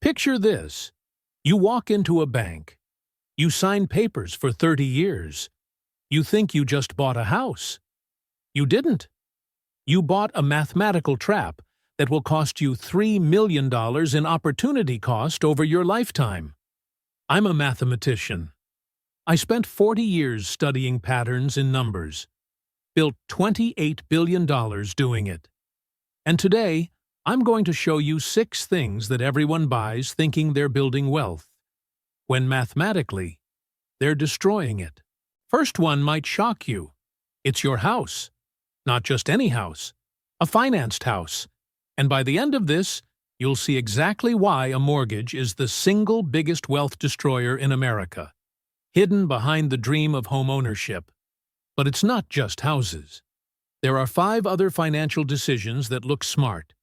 Picture this. You walk into a bank. You sign papers for 30 years. You think you just bought a house. You didn't. You bought a mathematical trap that will cost you $3 million in opportunity cost over your lifetime. I'm a mathematician. I spent 40 years studying patterns in numbers, built $28 billion doing it. And today, I'm going to show you 6 things that everyone buys thinking they're building wealth, when mathematically, they're destroying it. First one might shock you. It's your house. Not just any house, a financed house. And by the end of this, you'll see exactly why a mortgage is the single biggest wealth destroyer in America, hidden behind the dream of home ownership. But it's not just houses. There are 5 other financial decisions that look smart,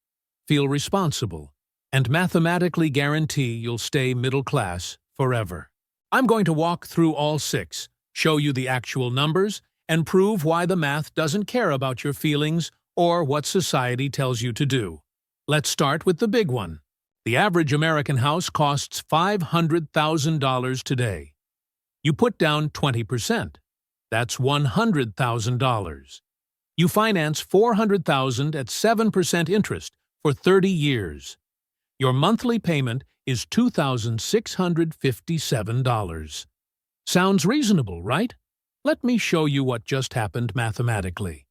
feel responsible, and mathematically guarantee you'll stay middle class forever. I'm going to walk through all 6, show you the actual numbers, and prove why the math doesn't care about your feelings or what society tells you to do. Let's start with the big one. The average American house costs $500,000 today. You put down 20%. That's $100,000. You finance $400,000 at 7% interest for 30 years. Your monthly payment is $2,657. Sounds reasonable, right? Let me show you what just happened mathematically.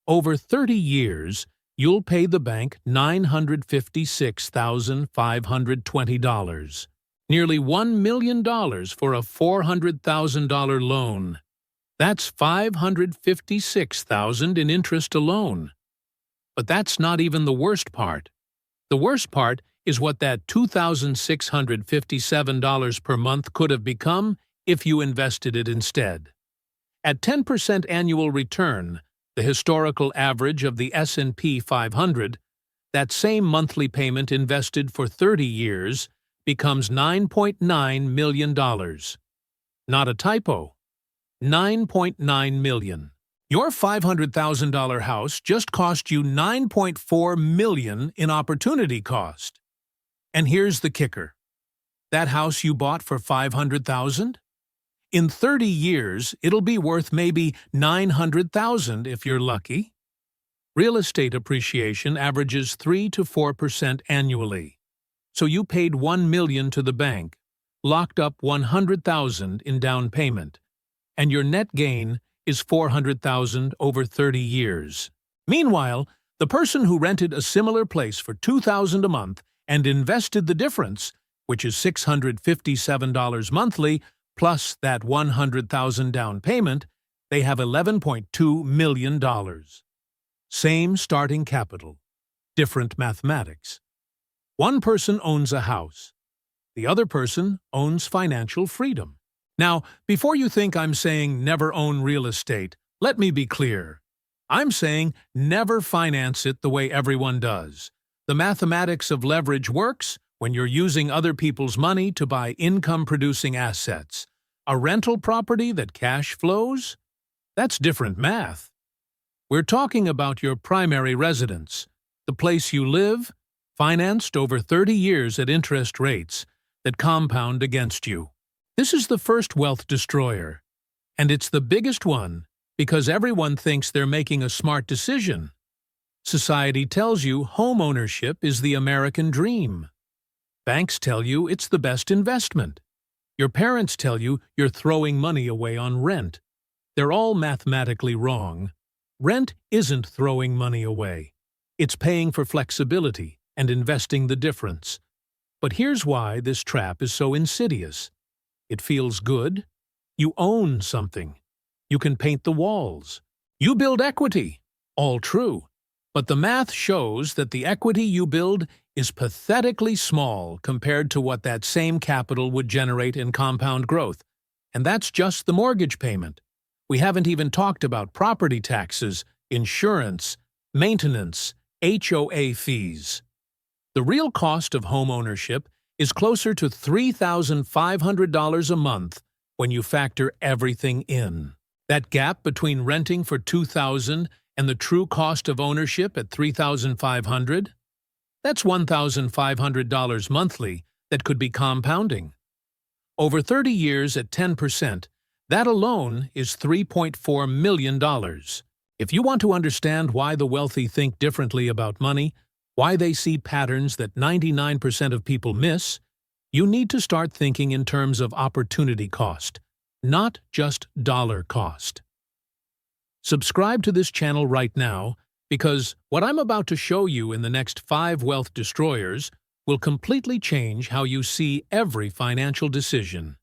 Over 30 years, you'll pay the bank $956,520, nearly $1 million for a $400,000 loan. That's $556,000 in interest alone. But that's not even the worst part. The worst part is what that $2,657 per month could have become if you invested it instead. At 10% annual return, the historical average of the S&P 500, that same monthly payment invested for 30 years becomes $9.9 million. Not a typo. $9.9 million. Your $500,000 house just cost you $9.4 million in opportunity cost. And here's the kicker. That house you bought for $500,000? In 30 years, it'll be worth maybe $900,000 if you're lucky. Real estate appreciation averages 3 to 4% annually. So you paid $1 million to the bank, locked up $100,000 in down payment, and your net gain is $400,000 over 30 years. Meanwhile, the person who rented a similar place for $2,000 a month and invested the difference, which is $657 monthly, plus that $100,000 down payment, they have $11.2 million. Same starting capital, different mathematics. One person owns a house. The other person owns financial freedom. Now, before you think I'm saying never own real estate, let me be clear. I'm saying never finance it the way everyone does. The mathematics of leverage works when you're using other people's money to buy income-producing assets. A rental property that cash flows? That's different math. We're talking about your primary residence, the place you live, financed over 30 years at interest rates that compound against you. This is the first wealth destroyer, and it's the biggest one because everyone thinks they're making a smart decision. Society tells you home ownership is the American dream. Banks tell you it's the best investment. Your parents tell you you're throwing money away on rent. They're all mathematically wrong. Rent isn't throwing money away. It's paying for flexibility and investing the difference. But here's why this trap is so insidious. It feels good. You own something. You can paint the walls. You build equity. All true. But the math shows that the equity you build is pathetically small compared to what that same capital would generate in compound growth. And that's just the mortgage payment. We haven't even talked about property taxes, insurance, maintenance, HOA fees. The real cost of home ownership is closer to $3,500 a month when you factor everything in. That gap between renting for $2,000 and the true cost of ownership at $3,500? That's $1,500 monthly that could be compounding. Over 30 years at 10%, that alone is $3.4 million. If you want to understand why the wealthy think differently about money, why they see patterns that 99% of people miss, you need to start thinking in terms of opportunity cost, not just dollar cost. Subscribe to this channel right now, because what I'm about to show you in the next 5 wealth destroyers will completely change how you see every financial decision.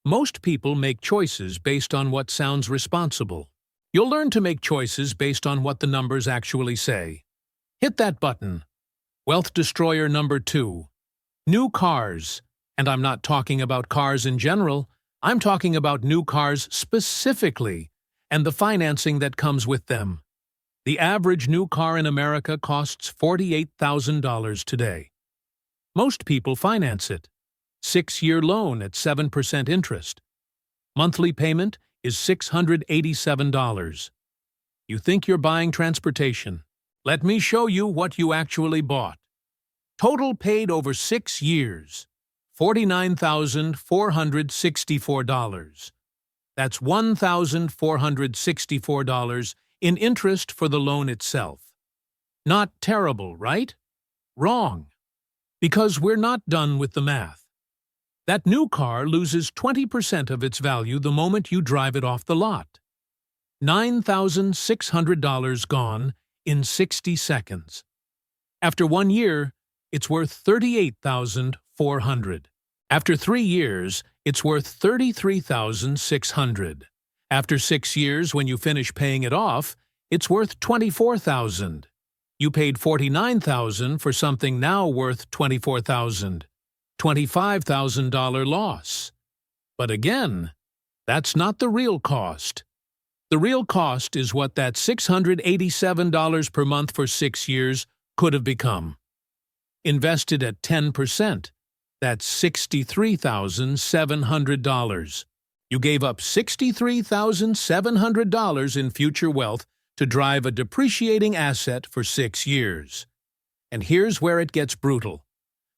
Most people make choices based on what sounds responsible. You'll learn to make choices based on what the numbers actually say. Hit that button. Wealth destroyer number 2. New cars. And I'm not talking about cars in general. I'm talking about new cars specifically, and the financing that comes with them. The average new car in America costs $48,000 today. Most people finance it. 6-year loan at 7% interest. Monthly payment is $687. You think you're buying transportation. Let me show you what you actually bought. Total paid over 6 years, $49,464. That's $1,464 in interest for the loan itself. Not terrible, right? Wrong. Because we're not done with the math. That new car loses 20% of its value the moment you drive it off the lot. $9,600 gone in 60 seconds. After 1 year, it's worth $38,400. After 3 years, it's worth $33,600. After 6 years, when you finish paying it off, it's worth $24,000. You paid $49,000 for something now worth $24,000. $25,000 loss. But again, that's not the real cost. The real cost is what that $687 per month for 6 years could have become. Invested at 10%, that's $63,700. You gave up $63,700 in future wealth to drive a depreciating asset for 6 years. And here's where it gets brutal.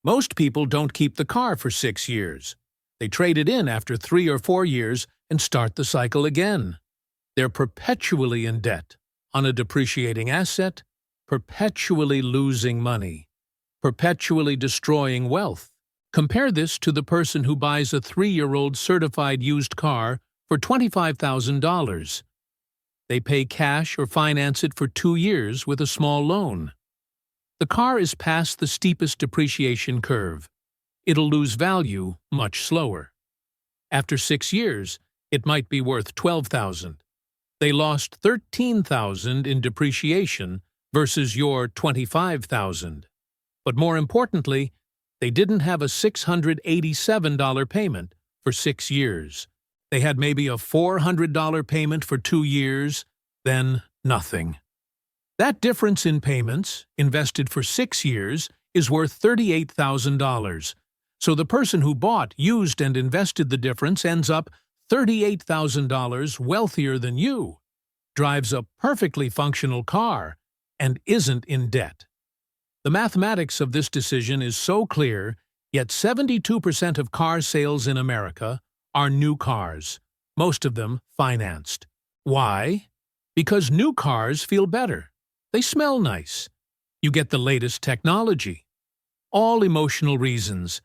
Most people don't keep the car for 6 years. They trade it in after 3 or 4 years and start the cycle again. They're perpetually in debt on a depreciating asset, perpetually losing money, perpetually destroying wealth. Compare this to the person who buys a 3-year-old certified used car for $25,000. They pay cash or finance it for 2 years with a small loan. The car is past the steepest depreciation curve. It'll lose value much slower. After 6 years, it might be worth $12,000. They lost $13,000 in depreciation versus your $25,000. But more importantly, they didn't have a $687 payment for 6 years. They had maybe a $400 payment for 2 years, then nothing. That difference in payments, invested for 6 years, is worth $38,000. So the person who bought, used, and invested the difference ends up $38,000 wealthier than you, drives a perfectly functional car, and isn't in debt. The mathematics of this decision is so clear, yet 72% of car sales in America are new cars, most of them financed. Why? Because new cars feel better. They smell nice. You get the latest technology. All emotional reasons.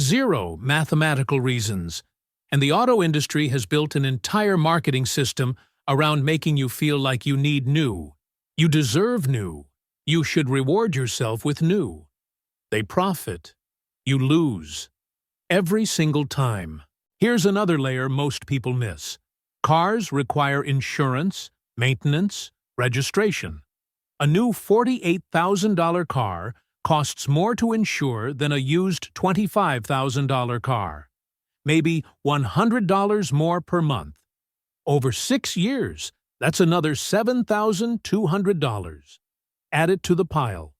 0 mathematical reasons. And the auto industry has built an entire marketing system around making you feel like you need new. You deserve new. You should reward yourself with new. They profit. You lose. Every single time. Here's another layer most people miss. Cars require insurance, maintenance, registration. A new $48,000 car costs more to insure than a used $25,000 car. Maybe $100 more per month. Over 6 years, that's another $7,200. Add it to the pile.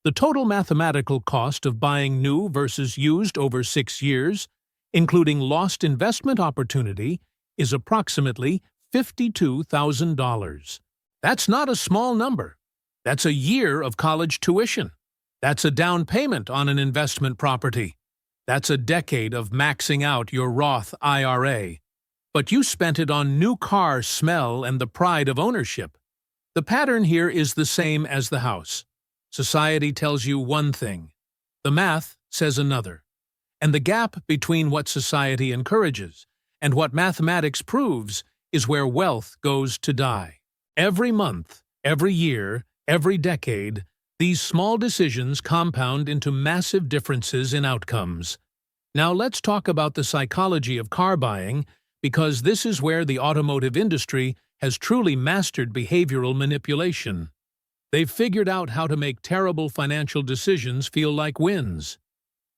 The total mathematical cost of buying new versus used over 6 years, including lost investment opportunity, is approximately $52,000. That's not a small number. That's a year of college tuition. That's a down payment on an investment property. That's a decade of maxing out your Roth IRA. But you spent it on new car smell and the pride of ownership. The pattern here is the same as the house. Society tells you one thing. The math says another. And the gap between what society encourages and what mathematics proves is where wealth goes to die. Every month, every year, every decade, these small decisions compound into massive differences in outcomes. Now let's talk about the psychology of car buying, because this is where the automotive industry has truly mastered behavioral manipulation. They've figured out how to make terrible financial decisions feel like wins.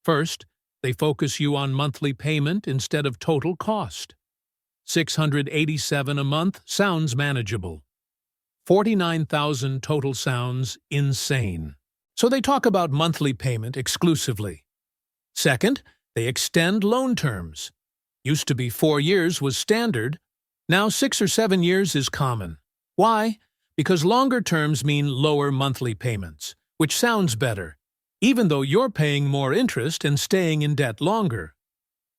First, they focus you on monthly payment instead of total cost. $687 a month sounds manageable. $49,000 total sounds insane. So they talk about monthly payment exclusively. Second, they extend loan terms. Used to be 4 years was standard. Now 6 or 7 years is common. Why? Because longer terms mean lower monthly payments, which sounds better, even though you're paying more interest and staying in debt longer.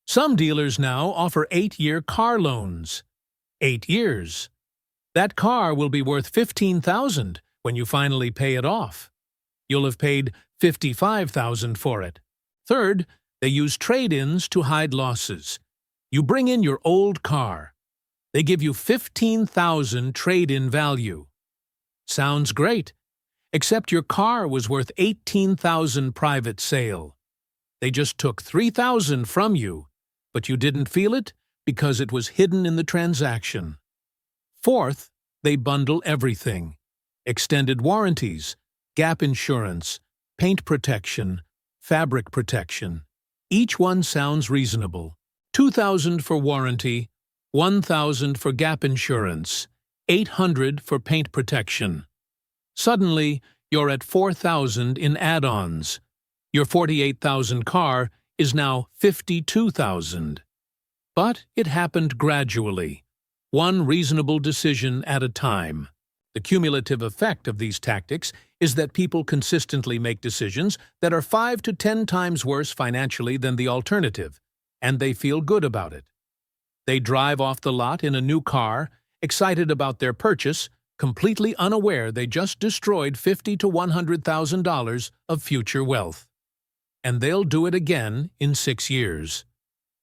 Some dealers now offer 8-year car loans. 8 years. That car will be worth $15,000 when you finally pay it off. You'll have paid $55,000 for it. Third, they use trade-ins to hide losses. You bring in your old car. They give you $15,000 trade-in value. Sounds great, except your car was worth $18,000 private sale. They just took $3,000 from you, but you didn't feel it because it was hidden in the transaction. Fourth, they bundle everything. Extended warranties, gap insurance, paint protection, fabric protection. Each one sounds reasonable. $2,000 for warranty, $1,000 for gap insurance, $800 for paint protection. Suddenly, you're at $4,000 in add-ons. Your $48,000 car is now $52,000. But it happened gradually, one reasonable decision at a time. The cumulative effect of these tactics is that people consistently make decisions that are 5 to 10 times worse financially than the alternative, and they feel good about it. They drive off the lot in a new car, excited about their purchase, completely unaware they just destroyed $50,000 to $100,000 of future wealth. And they'll do it again in 6 years.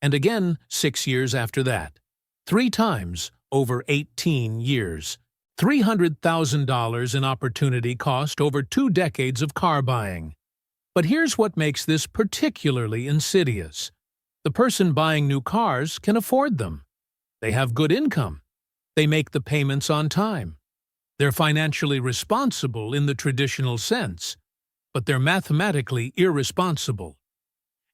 And again 6 years after that. 3 times over 18 years. $300,000 in opportunity cost over 2 decades of car buying. But here's what makes this particularly insidious. The person buying new cars can afford them. They have good income. They make the payments on time. They're financially responsible in the traditional sense, but they're mathematically irresponsible.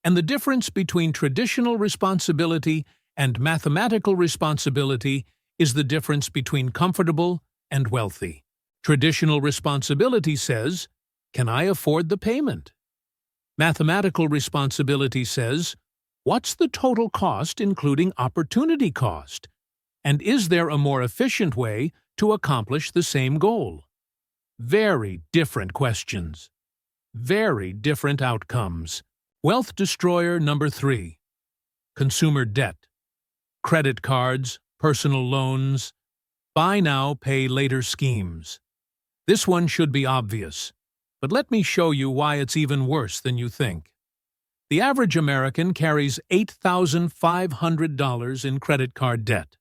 And the difference between traditional responsibility and mathematical responsibility is the difference between comfortable and wealthy. Traditional responsibility says, "Can I afford the payment?" Mathematical responsibility says, "What's the total cost including opportunity cost? And is there a more efficient way to accomplish the same goal?" Very different questions. Very different outcomes. Wealth destroyer number 3. Consumer debt. Credit cards, personal loans, buy now, pay later schemes. This one should be obvious, but let me show you why it's even worse than you think. The average American carries $8,500 in credit card debt.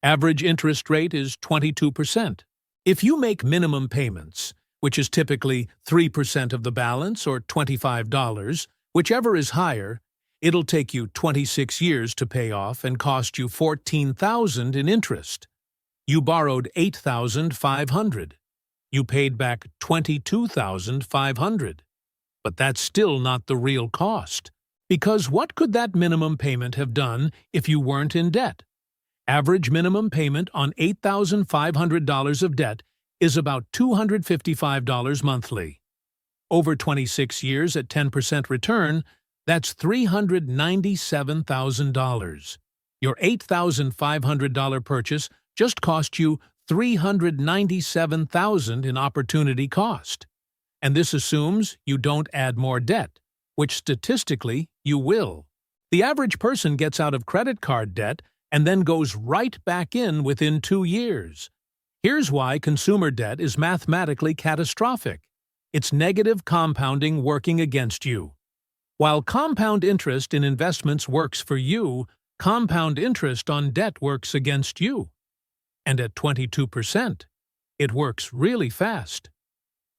Average interest rate is 22%. If you make minimum payments, which is typically 3% of the balance or $25, whichever is higher, it'll take you 26 years to pay off and cost you $14,000 in interest. You borrowed $8,500. You paid back $22,500. But that's still not the real cost. Because what could that minimum payment have done if you weren't in debt? Average minimum payment on $8,500 of debt is about $255 monthly. Over 26 years at 10% return, that's $397,000. Your $8,500 purchase just cost you $397,000 in opportunity cost. And this assumes you don't add more debt, which statistically you will. The average person gets out of credit card debt and then goes right back in within 2 years. Here's why consumer debt is mathematically catastrophic. It's negative compounding working against you. While compound interest in investments works for you, compound interest on debt works against you. And at 22%, it works really fast.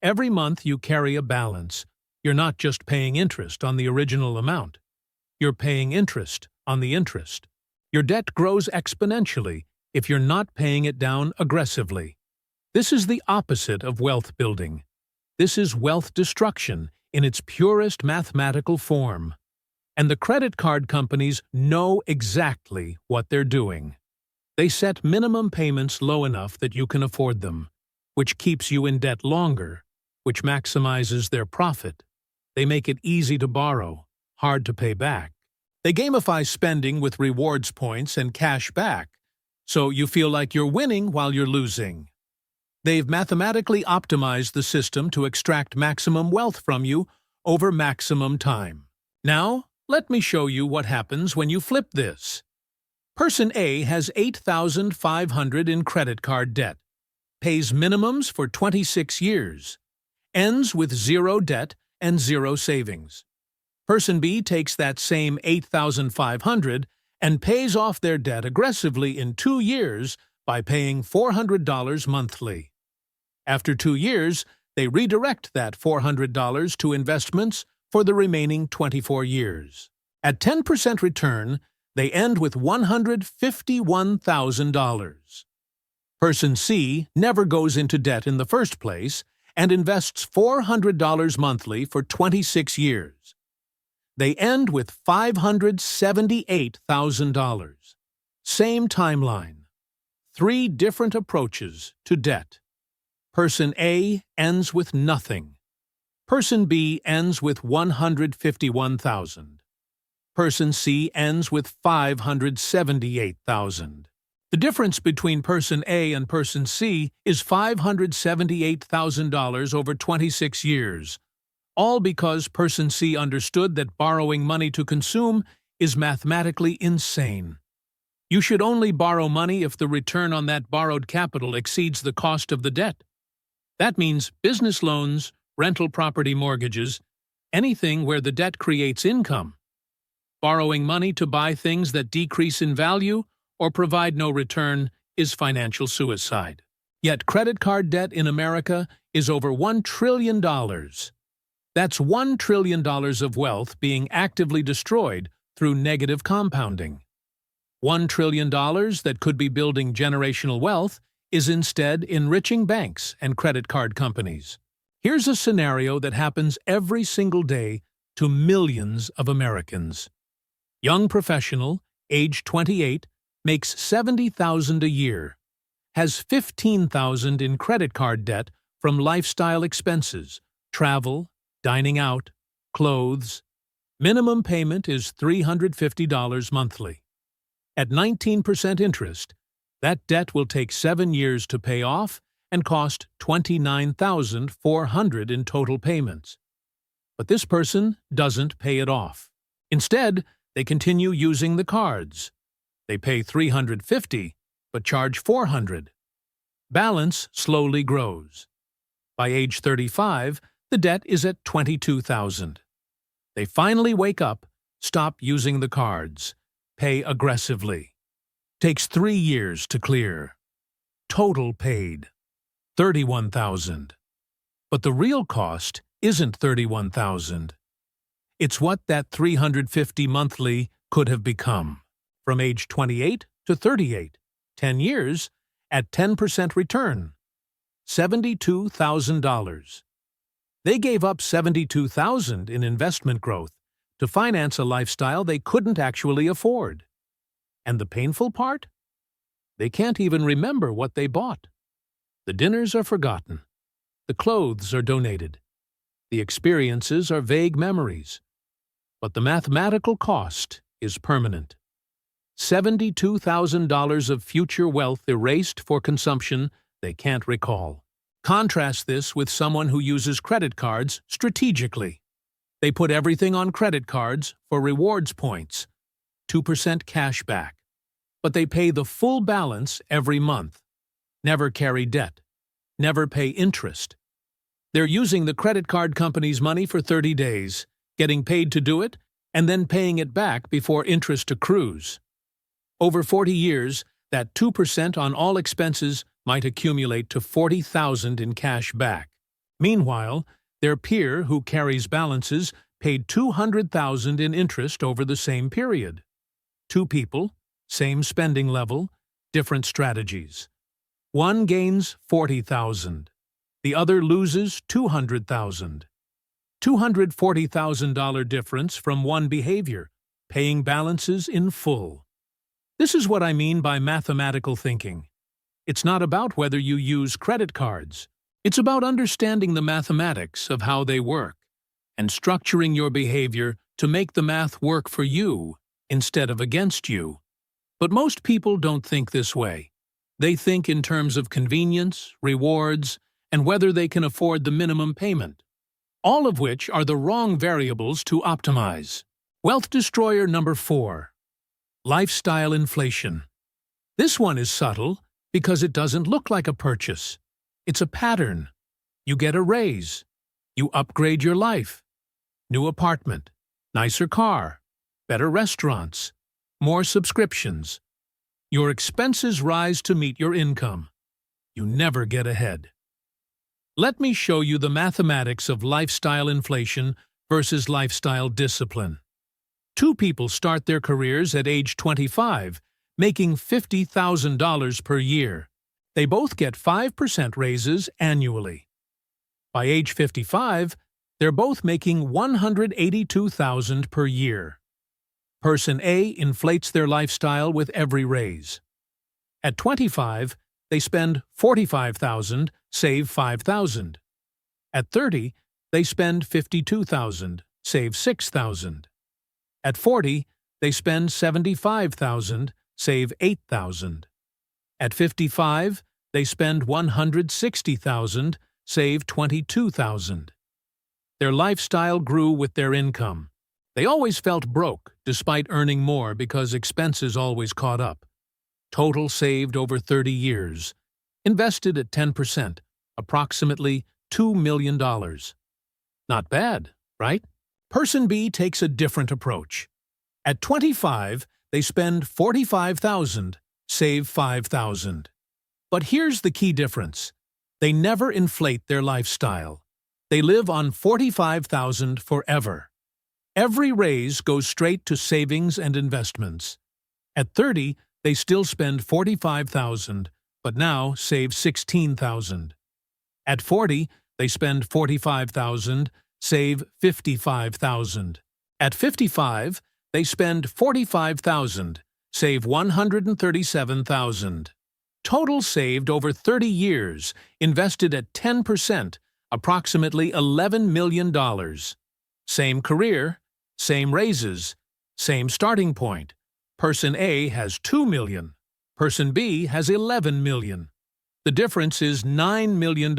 Every month you carry a balance. You're not just paying interest on the original amount. You're paying interest on the interest. Your debt grows exponentially if you're not paying it down aggressively. This is the opposite of wealth building. This is wealth destruction in its purest mathematical form. And the credit card companies know exactly what they're doing. They set minimum payments low enough that you can afford them, which keeps you in debt longer, which maximizes their profit. They make it easy to borrow, hard to pay back. They gamify spending with rewards points and cash back, so you feel like you're winning while you're losing. They've mathematically optimized the system to extract maximum wealth from you over maximum time. Now, let me show you what happens when you flip this. Person A has $8,500 in credit card debt, pays minimums for 26 years, ends with 0 debt and 0 savings. Person B takes that same $8,500 and pays off their debt aggressively in 2 years by paying $400 monthly. After 2 years, they redirect that $400 to investments for the remaining 24 years. At 10% return, they end with $151,000. Person C never goes into debt in the first place and invests $400 monthly for 26 years. They end with $578,000. Same timeline. 3 different approaches to debt. Person A ends with nothing. Person B ends with $151,000. Person C ends with $578,000. The difference between Person A and Person C is $578,000 over 26 years, all because Person C understood that borrowing money to consume is mathematically insane. You should only borrow money if the return on that borrowed capital exceeds the cost of the debt. That means business loans, rental property mortgages, anything where the debt creates income. Borrowing money to buy things that decrease in value or provide no return is financial suicide. Yet credit card debt in America is over $1 trillion. That's $1 trillion of wealth being actively destroyed through negative compounding. $1 trillion that could be building generational wealth is instead enriching banks and credit card companies. Here's a scenario that happens every single day to millions of Americans. Young professional, age 28, makes $70,000 a year, has $15,000 in credit card debt from lifestyle expenses, travel, dining out, clothes. Minimum payment is $350 monthly. At 19% interest, that debt will take 7 years to pay off and cost $29,400 in total payments. But this person doesn't pay it off. Instead, they continue using the cards. They pay $350, but charge $400. Balance slowly grows. By age 35, the debt is at $22,000. They finally wake up, stop using the cards, pay aggressively. Takes 3 years to clear. Total paid $31,000. But the real cost isn't $31,000. It's what that $350 monthly could have become. From age 28 to 38, 10 years, at 10% return, $72,000. They gave up $72,000 in investment growth to finance a lifestyle they couldn't actually afford. And the painful part? They can't even remember what they bought. The dinners are forgotten. The clothes are donated. The experiences are vague memories. But the mathematical cost is permanent. $72,000 of future wealth erased for consumption they can't recall. Contrast this with someone who uses credit cards strategically. They put everything on credit cards for rewards points, 2% cash back. But they pay the full balance every month. Never carry debt. Never pay interest. They're using the credit card company's money for 30 days, getting paid to do it, and then paying it back before interest accrues. Over 40 years, that 2% on all expenses might accumulate to $40,000 in cash back. Meanwhile, their peer who carries balances paid $200,000 in interest over the same period. Two people, same spending level, different strategies. One gains $40,000. The other loses $200,000. $240,000 difference from one behavior, paying balances in full. This is what I mean by mathematical thinking. It's not about whether you use credit cards. It's about understanding the mathematics of how they work and structuring your behavior to make the math work for you instead of against you. But most people don't think this way. They think in terms of convenience, rewards, and whether they can afford the minimum payment, all of which are the wrong variables to optimize. Wealth destroyer number 4. Lifestyle inflation. This one is subtle because it doesn't look like a purchase. It's a pattern. You get a raise. You upgrade your life. New apartment, nicer car, better restaurants, more subscriptions. Your expenses rise to meet your income. You never get ahead. Let me show you the mathematics of lifestyle inflation versus lifestyle discipline. Two people start their careers at age 25, making $50,000 per year. They both get 5% raises annually. By age 55, they're both making $182,000 per year. Person A inflates their lifestyle with every raise. At 25, they spend $45,000, save $5,000. At 30, they spend $52,000, save $6,000. At 40, they spend $75,000, save $8,000. At 55, they spend $160,000, save $22,000. Their lifestyle grew with their income. They always felt broke, despite earning more because expenses always caught up. Total saved over 30 years. Invested at 10%, approximately $2 million. Not bad, right? Person B takes a different approach. At 25, they spend $45,000, save $5,000. But here's the key difference. They never inflate their lifestyle. They live on $45,000 forever. Every raise goes straight to savings and investments. At 30, they still spend $45,000, but now save $16,000. At 40, they spend $45,000, save $55,000. At 55, they spend $45,000, save $137,000. Total saved over 30 years, invested at 10%, approximately $11 million. Same career, same raises, same starting point. Person A has $2 million. Person B has $11 million. The difference is $9 million,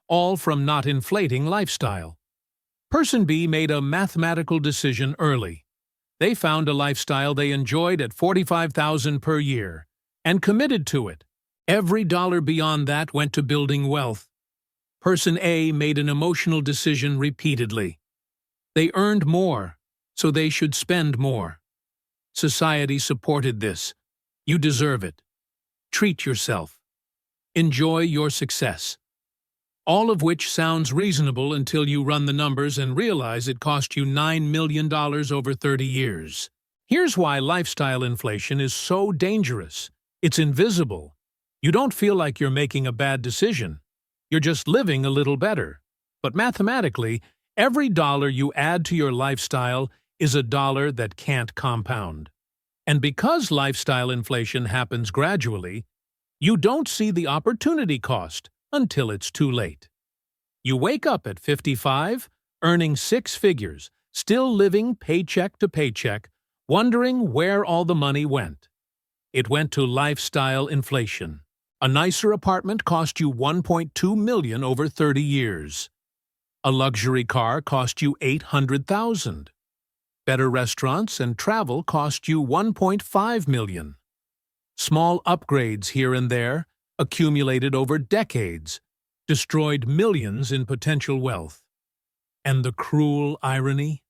all from not inflating lifestyle. Person B made a mathematical decision early. They found a lifestyle they enjoyed at $45,000 per year and committed to it. Every dollar beyond that went to building wealth. Person A made an emotional decision repeatedly. They earned more, so they should spend more. Society supported this. You deserve it. Treat yourself. Enjoy your success. All of which sounds reasonable until you run the numbers and realize it cost you $9 million over 30 years. Here's why lifestyle inflation is so dangerous. It's invisible. You don't feel like you're making a bad decision. You're just living a little better. But mathematically, every dollar you add to your lifestyle is a dollar that can't compound. And because lifestyle inflation happens gradually, you don't see the opportunity cost until it's too late. You wake up at 55, earning 6 figures, still living paycheck to paycheck, wondering where all the money went. It went to lifestyle inflation. A nicer apartment cost you $1.2 million over 30 years. A luxury car cost you $800,000. Better restaurants and travel cost you $1.5 million. Small upgrades here and there, accumulated over decades, destroyed millions in potential wealth. And the cruel irony?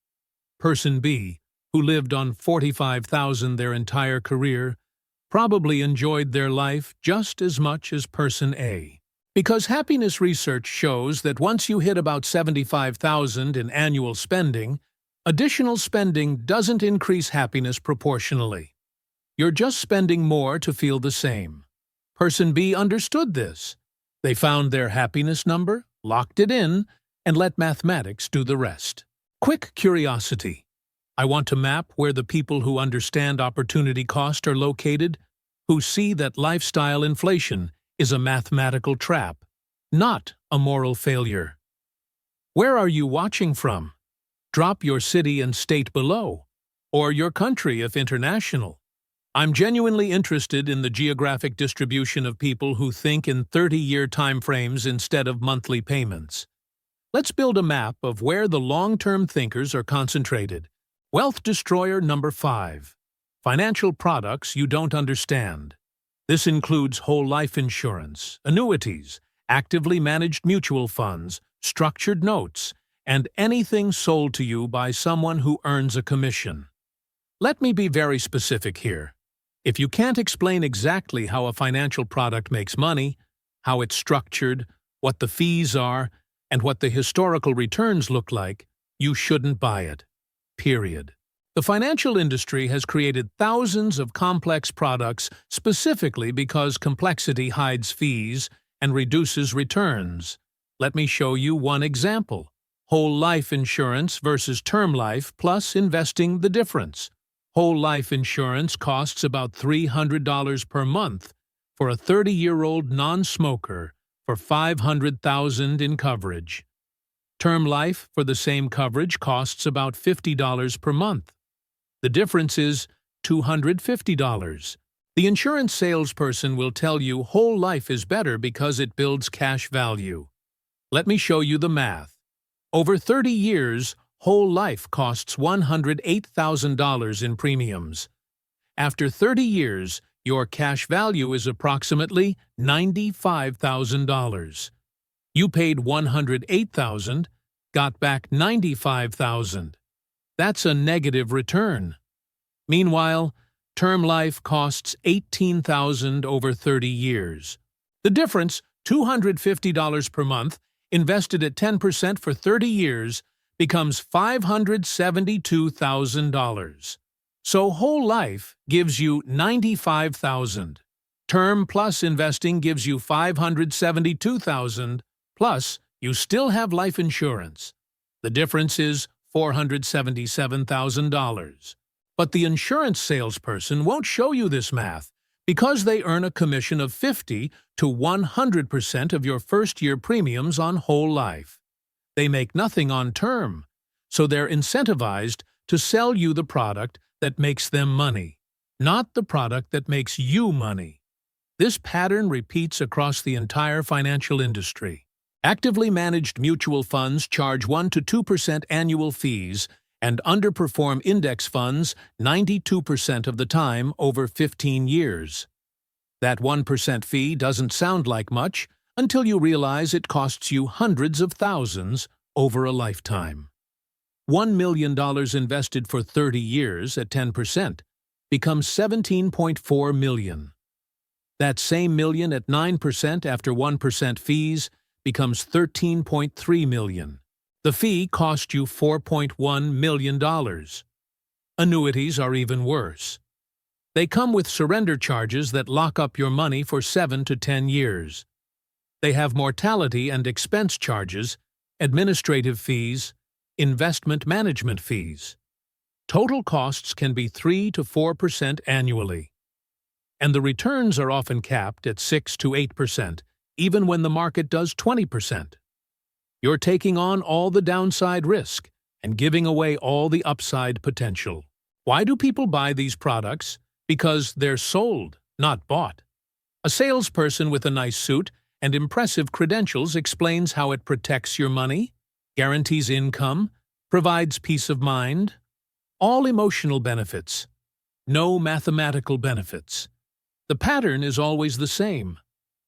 Person B, who lived on $45,000 their entire career, probably enjoyed their life just as much as Person A. Because happiness research shows that once you hit about $75,000 in annual spending, additional spending doesn't increase happiness proportionally. You're just spending more to feel the same. Person B understood this. They found their happiness number, locked it in, and let mathematics do the rest. Quick curiosity. I want to map where the people who understand opportunity cost are located, who see that lifestyle inflation is a mathematical trap, not a moral failure. Where are you watching from? Drop your city and state below, or your country if international. I'm genuinely interested in the geographic distribution of people who think in 30-year timeframes instead of monthly payments. Let's build a map of where the long-term thinkers are concentrated. Wealth destroyer number 5. Financial products you don't understand. This includes whole life insurance, annuities, actively managed mutual funds, structured notes, and anything sold to you by someone who earns a commission. Let me be very specific here. If you can't explain exactly how a financial product makes money, how it's structured, what the fees are, and what the historical returns look like, you shouldn't buy it. Period. The financial industry has created thousands of complex products specifically because complexity hides fees and reduces returns. Let me show you one example. Whole life insurance versus term life plus investing the difference. Whole life insurance costs about $300 per month for a 30-year-old non-smoker for $500,000 in coverage. Term life for the same coverage costs about $50 per month. The difference is $250. The insurance salesperson will tell you whole life is better because it builds cash value. Let me show you the math. Over 30 years, whole life costs $108,000 in premiums. After 30 years, your cash value is approximately $95,000. You paid $108,000, got back $95,000. That's a negative return. Meanwhile, term life costs $18,000 over 30 years. The difference, $250 per month, invested at 10% for 30 years, becomes $572,000. So whole life gives you $95,000. Term plus investing gives you $572,000, plus you still have life insurance. The difference is $477,000. But the insurance salesperson won't show you this math because they earn a commission of 50 to 100% of your first-year premiums on whole life. They make nothing on term, so they're incentivized to sell you the product that makes them money, not the product that makes you money. This pattern repeats across the entire financial industry. Actively managed mutual funds charge 1 to 2% annual fees and underperform index funds 92% of the time over 15 years. That 1% fee doesn't sound like much until you realize it costs you hundreds of thousands over a lifetime. $1 million invested for 30 years at 10% becomes $17.4 million. That same million at 9% after 1% fees becomes $13.3 million. The fee cost you $4.1 million. Annuities are even worse. They come with surrender charges that lock up your money for 7 to 10 years. They have mortality and expense charges, administrative fees, investment management fees. Total costs can be 3 to 4% annually. And the returns are often capped at 6 to 8%, even when the market does 20%. You're taking on all the downside risk and giving away all the upside potential. Why do people buy these products? Because they're sold, not bought. A salesperson with a nice suit and impressive credentials explains how it protects your money. guarantees income, provides peace of mind, all emotional benefits, no mathematical benefits. The pattern is always the same: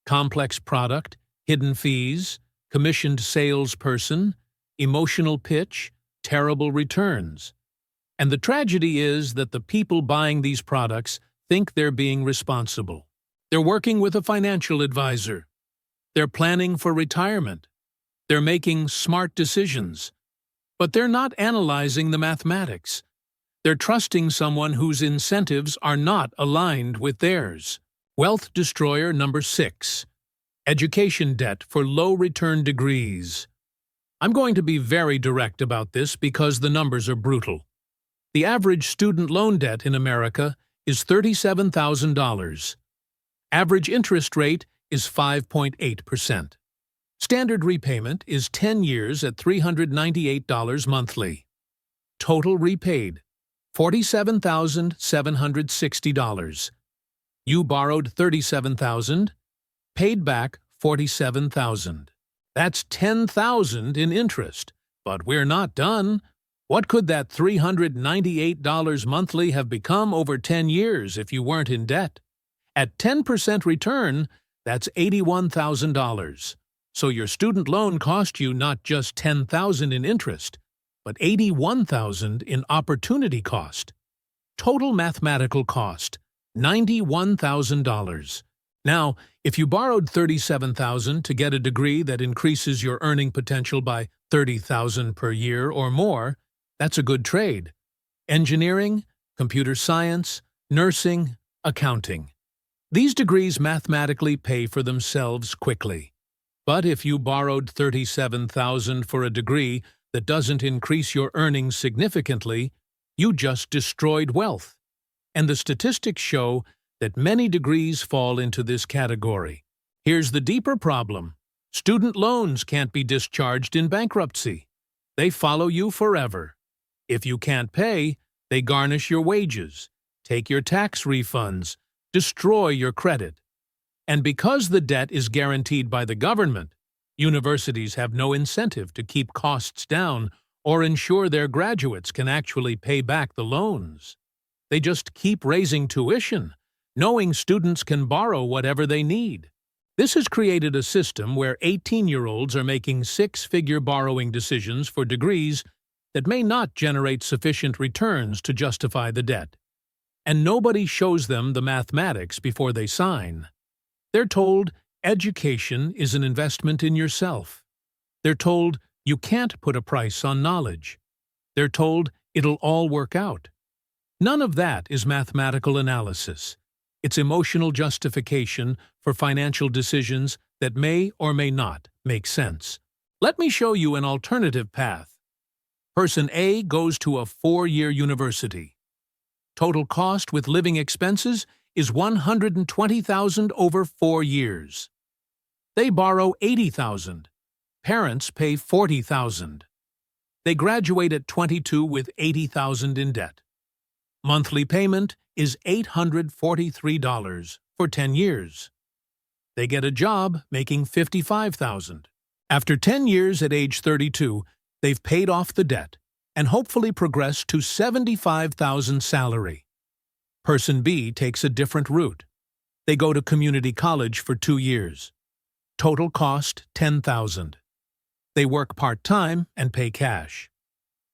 complex product, hidden fees, commissioned salesperson, emotional pitch, terrible returns. And the tragedy is that the people buying these products think they're being responsible. They're working with a financial advisor. They're planning for retirement. They're making smart decisions. But they're not analyzing the mathematics. They're trusting someone whose incentives are not aligned with theirs. Wealth destroyer number 6. Education debt for low-return degrees. I'm going to be very direct about this because the numbers are brutal. The average student loan debt in America is $37,000. Average interest rate is 5.8%. Standard repayment is 10 years at $398 monthly. Total repaid, $47,760. You borrowed $37,000, paid back $47,000. That's $10,000 in interest. But we're not done. What could that $398 monthly have become over 10 years if you weren't in debt? At 10% return, that's $81,000. So your student loan cost you not just $10,000 in interest, but $81,000 in opportunity cost. Total mathematical cost, $91,000. Now, if you borrowed $37,000 to get a degree that increases your earning potential by $30,000 per year or more, that's a good trade. Engineering, computer science, nursing, accounting. These degrees mathematically pay for themselves quickly. But if you borrowed $37,000 for a degree that doesn't increase your earnings significantly, you just destroyed wealth. And the statistics show that many degrees fall into this category. Here's the deeper problem. Student loans can't be discharged in bankruptcy. They follow you forever. If you can't pay, they garnish your wages, take your tax refunds, destroy your credit. And because the debt is guaranteed by the government, universities have no incentive to keep costs down or ensure their graduates can actually pay back the loans. They just keep raising tuition, knowing students can borrow whatever they need. This has created a system where 18-year-olds are making six-figure borrowing decisions for degrees that may not generate sufficient returns to justify the debt. And nobody shows them the mathematics before they sign. They're told education is an investment in yourself. They're told you can't put a price on knowledge. They're told it'll all work out. None of that is mathematical analysis. It's emotional justification for financial decisions that may or may not make sense. Let me show you an alternative path. Person A goes to a 4-year university. Total cost with living expenses is $120,000 over 4 years. They borrow $80,000. Parents pay $40,000. They graduate at 22 with $80,000 in debt. Monthly payment is $843 for 10 years. They get a job making $55,000. After 10 years at age 32, they've paid off the debt and hopefully progressed to $75,000 salary. Person B takes a different route. They go to community college for 2 years. Total cost $10,000. They work part-time and pay cash.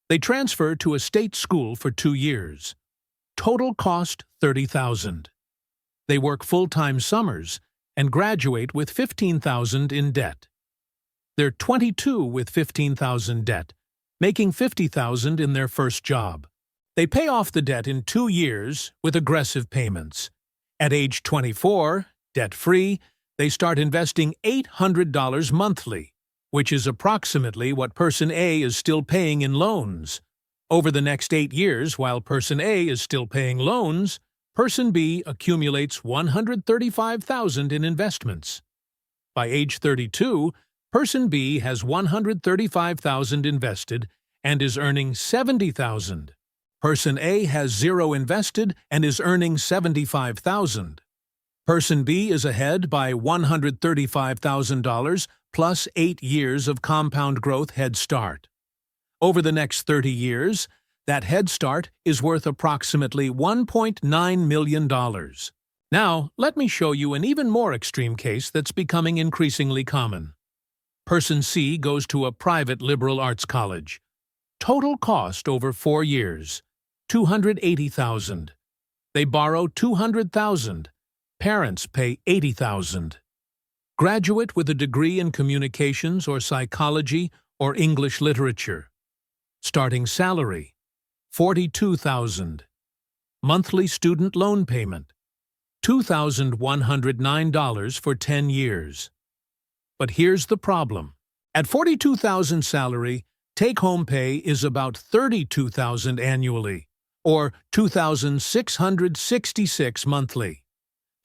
They transfer to a state school for 2 years. Total cost $30,000. They work full-time summers and graduate with $15,000 in debt. They're 22 with $15,000 debt, making $50,000 in their first job. They pay off the debt in 2 years with aggressive payments. At age 24, debt-free, they start investing $800 monthly, which is approximately what Person A is still paying in loans. Over the next 8 years, while Person A is still paying loans, Person B accumulates $135,000 in investments. By age 32, Person B has $135,000 invested and is earning $70,000. Person A has 0 invested and is earning $75,000. Person B is ahead by $135,000 plus 8 years of compound growth head start. Over the next 30 years, that head start is worth approximately $1.9 million. Now, let me show you an even more extreme case that's becoming increasingly common. Person C goes to a private liberal arts college. Total cost over 4 years, $280,000. They borrow $200,000. Parents pay $80,000. Graduate with a degree in communications or psychology or English literature. Starting salary, $42,000. Monthly student loan payment, $2,109 for 10 years. But here's the problem. At $42,000 salary, take-home pay is about $32,000 annually, or $2,666 monthly.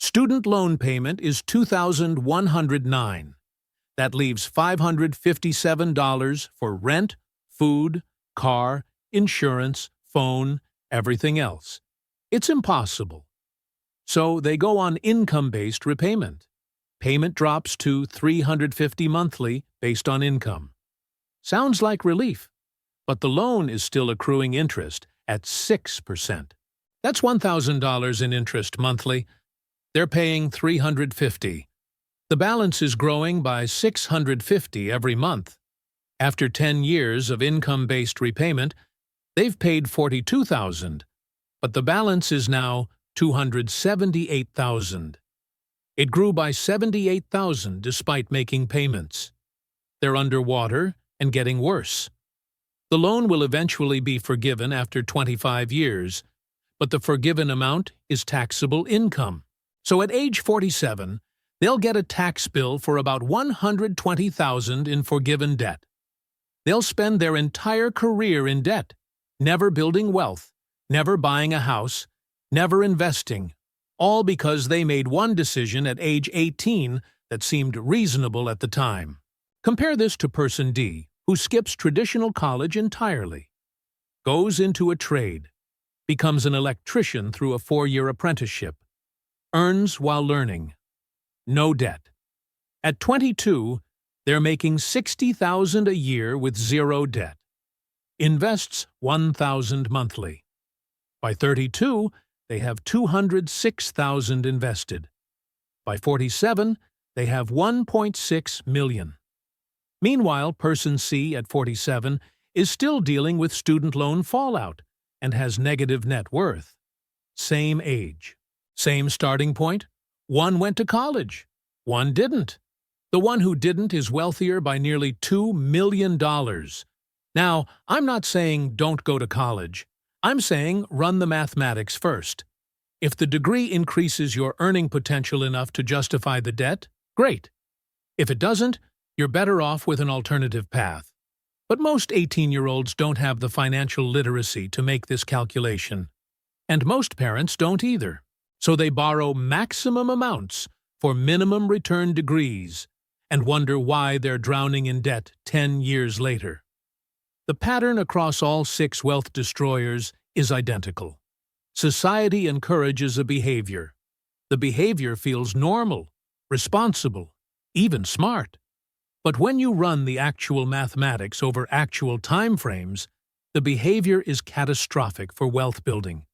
Student loan payment is $2,109. That leaves $557 for rent, food, car, insurance, phone, everything else. It's impossible. So they go on income-based repayment. Payment drops to $350 monthly based on income. Sounds like relief, but the loan is still accruing interest at 6%. That's $1,000 in interest monthly. They're paying $350. The balance is growing by $650 every month. After 10 years of income-based repayment, they've paid $42,000, but the balance is now $278,000. It grew by $78,000 despite making payments. They're underwater and getting worse. The loan will eventually be forgiven after 25 years, but the forgiven amount is taxable income. So at age 47, they'll get a tax bill for about $120,000 in forgiven debt. They'll spend their entire career in debt, never building wealth, never buying a house, never investing, all because they made one decision at age 18 that seemed reasonable at the time. Compare this to person D, who skips traditional college entirely, goes into a trade, becomes an electrician through a 4-year apprenticeship, earns while learning, no debt. At 22, they're making $60,000 a year with zero debt. Invests $1,000 monthly. By 32, they have $206,000 invested. By 47, they have $1.6 million. Meanwhile, person C at 47 is still dealing with student loan fallout and has negative net worth. Same age. Same starting point. One went to college. One didn't. The one who didn't is wealthier by nearly $2 million. Now, I'm not saying don't go to college. I'm saying run the mathematics first. If the degree increases your earning potential enough to justify the debt, great. If it doesn't, you're better off with an alternative path. But most 18-year-olds don't have the financial literacy to make this calculation. And most parents don't either. So they borrow maximum amounts for minimum return degrees and wonder why they're drowning in debt 10 years later. The pattern across all 6 wealth destroyers is identical. Society encourages a behavior. The behavior feels normal, responsible, even smart. But when you run the actual mathematics over actual time frames, the behavior is catastrophic for wealth building.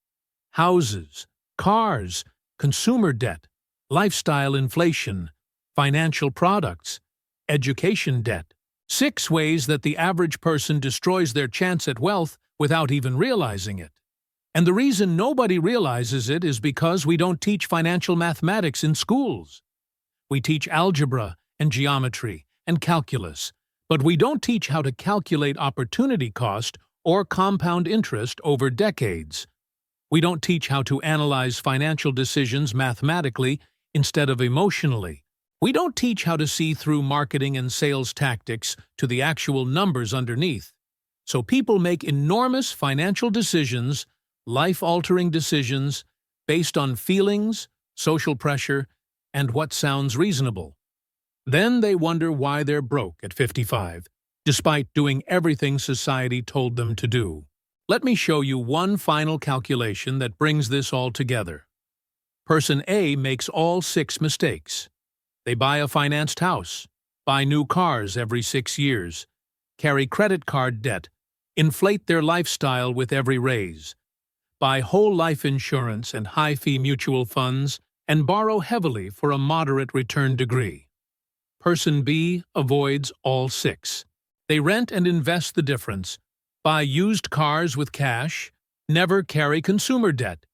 Houses, cars, consumer debt, lifestyle inflation, financial products, education debt. 6 ways that the average person destroys their chance at wealth without even realizing it. And the reason nobody realizes it is because we don't teach financial mathematics in schools. We teach algebra and geometry and calculus, but we don't teach how to calculate opportunity cost or compound interest over decades. We don't teach how to analyze financial decisions mathematically instead of emotionally. We don't teach how to see through marketing and sales tactics to the actual numbers underneath. So people make enormous financial decisions, life-altering decisions, based on feelings, social pressure, and what sounds reasonable. Then they wonder why they're broke at 55, despite doing everything society told them to do. Let me show you one final calculation that brings this all together. Person A makes all 6 mistakes. They buy a financed house, buy new cars every 6 years, carry credit card debt, inflate their lifestyle with every raise, buy whole life insurance and high-fee mutual funds, and borrow heavily for a moderate return degree. Person B avoids all 6. They rent and invest the difference, buy used cars with cash, never carry consumer debt,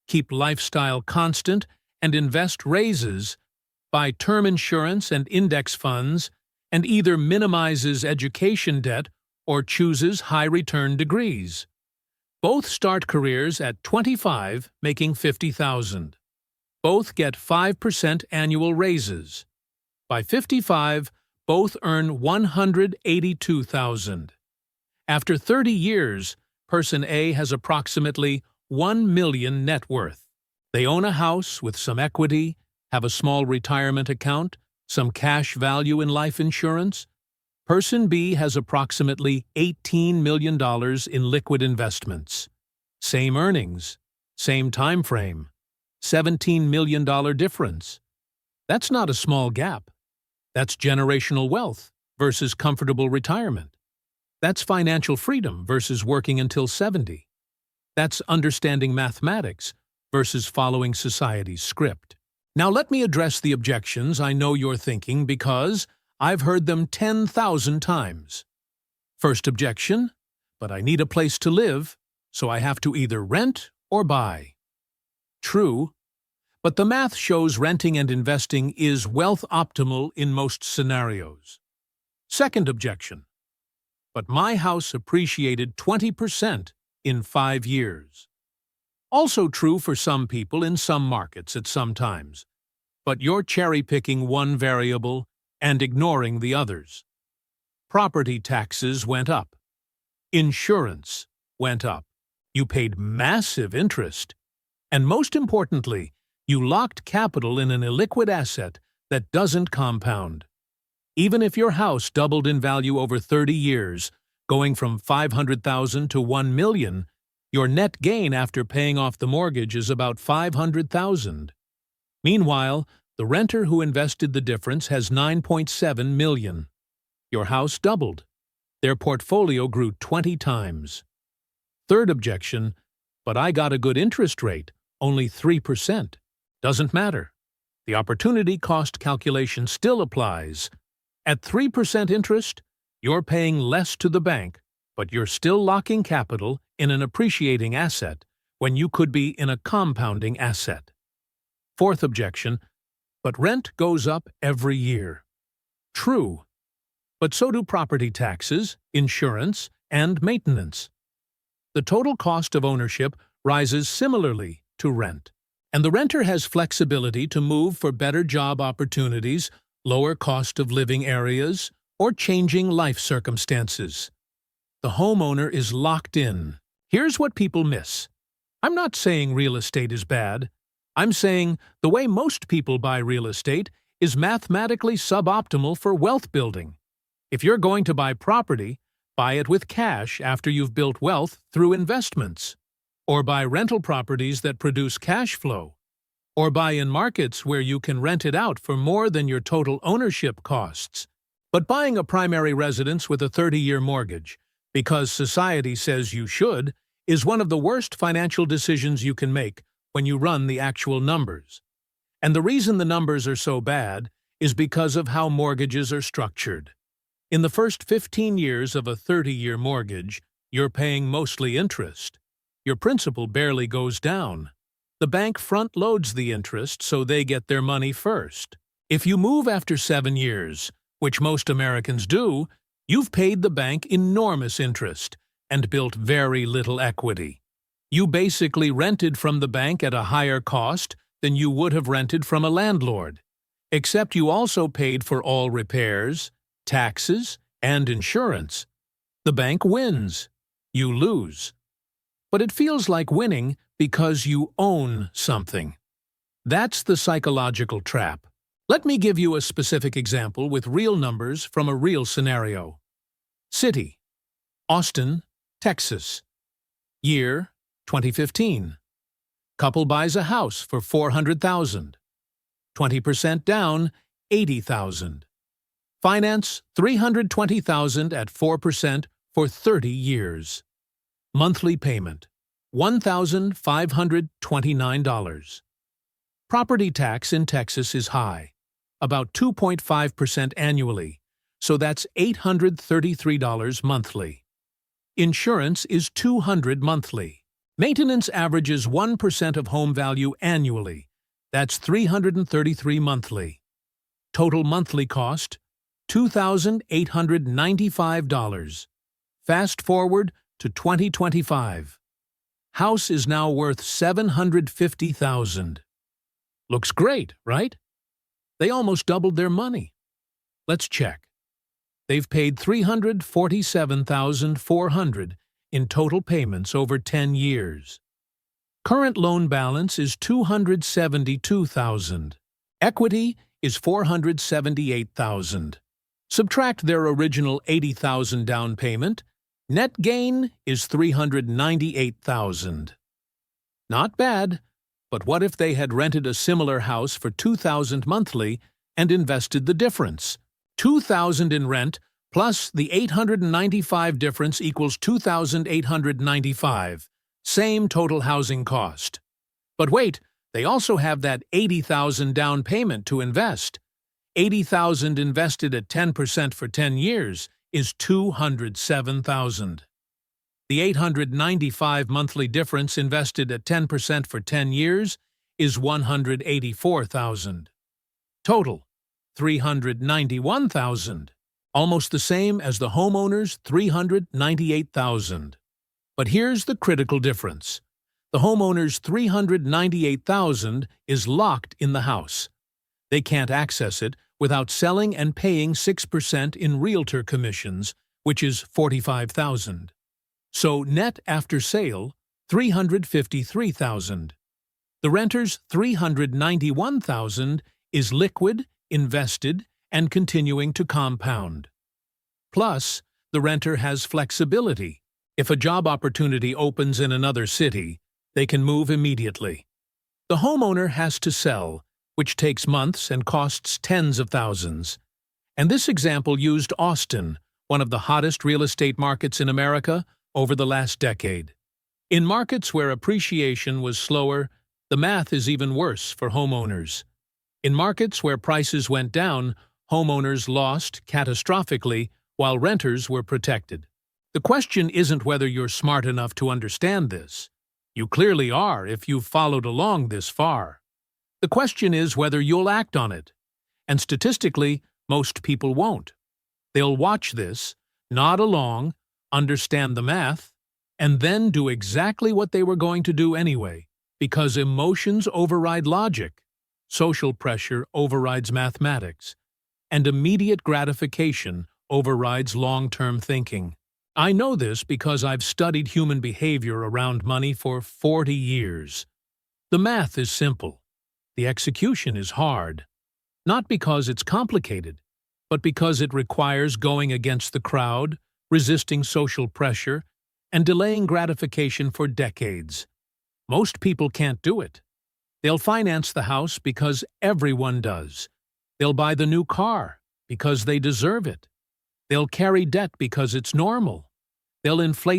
keep lifestyle constant and invest raises, buy term insurance and index funds, and either minimizes education debt or chooses high-return degrees. Both start careers at 25, making $50,000. Both get 5% annual raises. By 55, both earn $182,000. After 30 years, Person A has approximately $1 million net worth. They own a house with some equity, have a small retirement account, some cash value in life insurance. Person B has approximately $18 million in liquid investments. Same earnings, same time frame, $17 million difference. That's not a small gap. That's generational wealth versus comfortable retirement. That's financial freedom versus working until 70. That's understanding mathematics versus following society's script. Now let me address the objections I know you're thinking because I've heard them 10,000 times. First objection, but I need a place to live, so I have to either rent or buy. True, but the math shows renting and investing is wealth optimal in most scenarios. Second objection, but my house appreciated 20% in 5 years. Also true for some people in some markets at some times, but you're cherry-picking one variable and ignoring the others. Property taxes went up. Insurance went up. You paid massive interest. And most importantly, you locked capital in an illiquid asset that doesn't compound. Even if your house doubled in value over 30 years, going from $500,000 to $1 million, your net gain after paying off the mortgage is about $500,000. Meanwhile, the renter who invested the difference has $9.7 million. Your house doubled. Their portfolio grew 20 times. Third objection, but I got a good interest rate, only 3%. Doesn't matter. The opportunity cost calculation still applies. At 3% interest, you're paying less to the bank, but you're still locking capital in an appreciating asset when you could be in a compounding asset. Fourth objection, but rent goes up every year. True, but so do property taxes, insurance, and maintenance. The total cost of ownership rises similarly to rent, and the renter has flexibility to move for better job opportunities, lower cost of living areas, or changing life circumstances. The homeowner is locked in. Here's what people miss. I'm not saying real estate is bad. I'm saying the way most people buy real estate is mathematically suboptimal for wealth building. If you're going to buy property, buy it with cash after you've built wealth through investments. Or buy rental properties that produce cash flow. Or buy in markets where you can rent it out for more than your total ownership costs. But buying a primary residence with a 30-year mortgage, because society says you should, is one of the worst financial decisions you can make when you run the actual numbers. And the reason the numbers are so bad is because of how mortgages are structured. In the first 15 years of a 30-year mortgage, you're paying mostly interest. Your principal barely goes down. The bank front-loads the interest so they get their money first. If you move after 7 years, which most Americans do, you've paid the bank enormous interest and built very little equity. You basically rented from the bank at a higher cost than you would have rented from a landlord, except you also paid for all repairs, taxes, and insurance. The bank wins. You lose. But it feels like winning because you own something. That's the psychological trap. Let me give you a specific example with real numbers from a real scenario. City: Austin, Texas. Year: 2015. Couple buys a house for $400,000. 20% down, $80,000. Finance $320,000 at 4% for 30 years. Monthly payment $1,529. Property tax in Texas is high, about 2.5% annually, so that's $833 monthly. Insurance is $200 monthly. Maintenance averages 1% of home value annually. That's $333 monthly. Total monthly cost, $2,895. Fast forward to 2025. House is now worth $750,000. Looks great, right? They almost doubled their money. Let's check. They've paid $347,400 in total payments over 10 years. Current loan balance is $272,000. Equity is $478,000. Subtract their original $80,000 down payment. Net gain is $398,000. Not bad, but what if they had rented a similar house for $2,000 monthly and invested the difference? $2,000 in rent plus the $895 difference equals $2,895. Same total housing cost. But wait, they also have that $80,000 down payment to invest. $80,000 invested at 10% for 10 years is $207,000. The $895 monthly difference invested at 10% for 10 years is $184,000. Total, $391,000. Almost the same as the homeowner's $398,000. But here's the critical difference. The homeowner's $398,000 is locked in the house. They can't access it without selling and paying 6% in realtor commissions, which is $45,000. So net after sale, $353,000. The renter's $391,000 is liquid, invested, and continuing to compound. Plus, the renter has flexibility. If a job opportunity opens in another city, they can move immediately. The homeowner has to sell, which takes months and costs tens of thousands. And this example used Austin, one of the hottest real estate markets in America, over the last decade. In markets where appreciation was slower, the math is even worse for homeowners. In markets where prices went down, homeowners lost catastrophically while renters were protected. The question isn't whether you're smart enough to understand this. You clearly are if you've followed along this far. The question is whether you'll act on it. And statistically, most people won't. They'll watch this, nod along, understand the math, and then do exactly what they were going to do anyway, because emotions override logic, social pressure overrides mathematics, and immediate gratification overrides long-term thinking. I know this because I've studied human behavior around money for 40 years. The math is simple. The execution is hard. Not because it's complicated, but because it requires going against the crowd, resisting social pressure, and delaying gratification for decades. Most people can't do it. They'll finance the house because everyone does. They'll buy the new car because they deserve it. They'll carry debt because it's normal. They'll inflate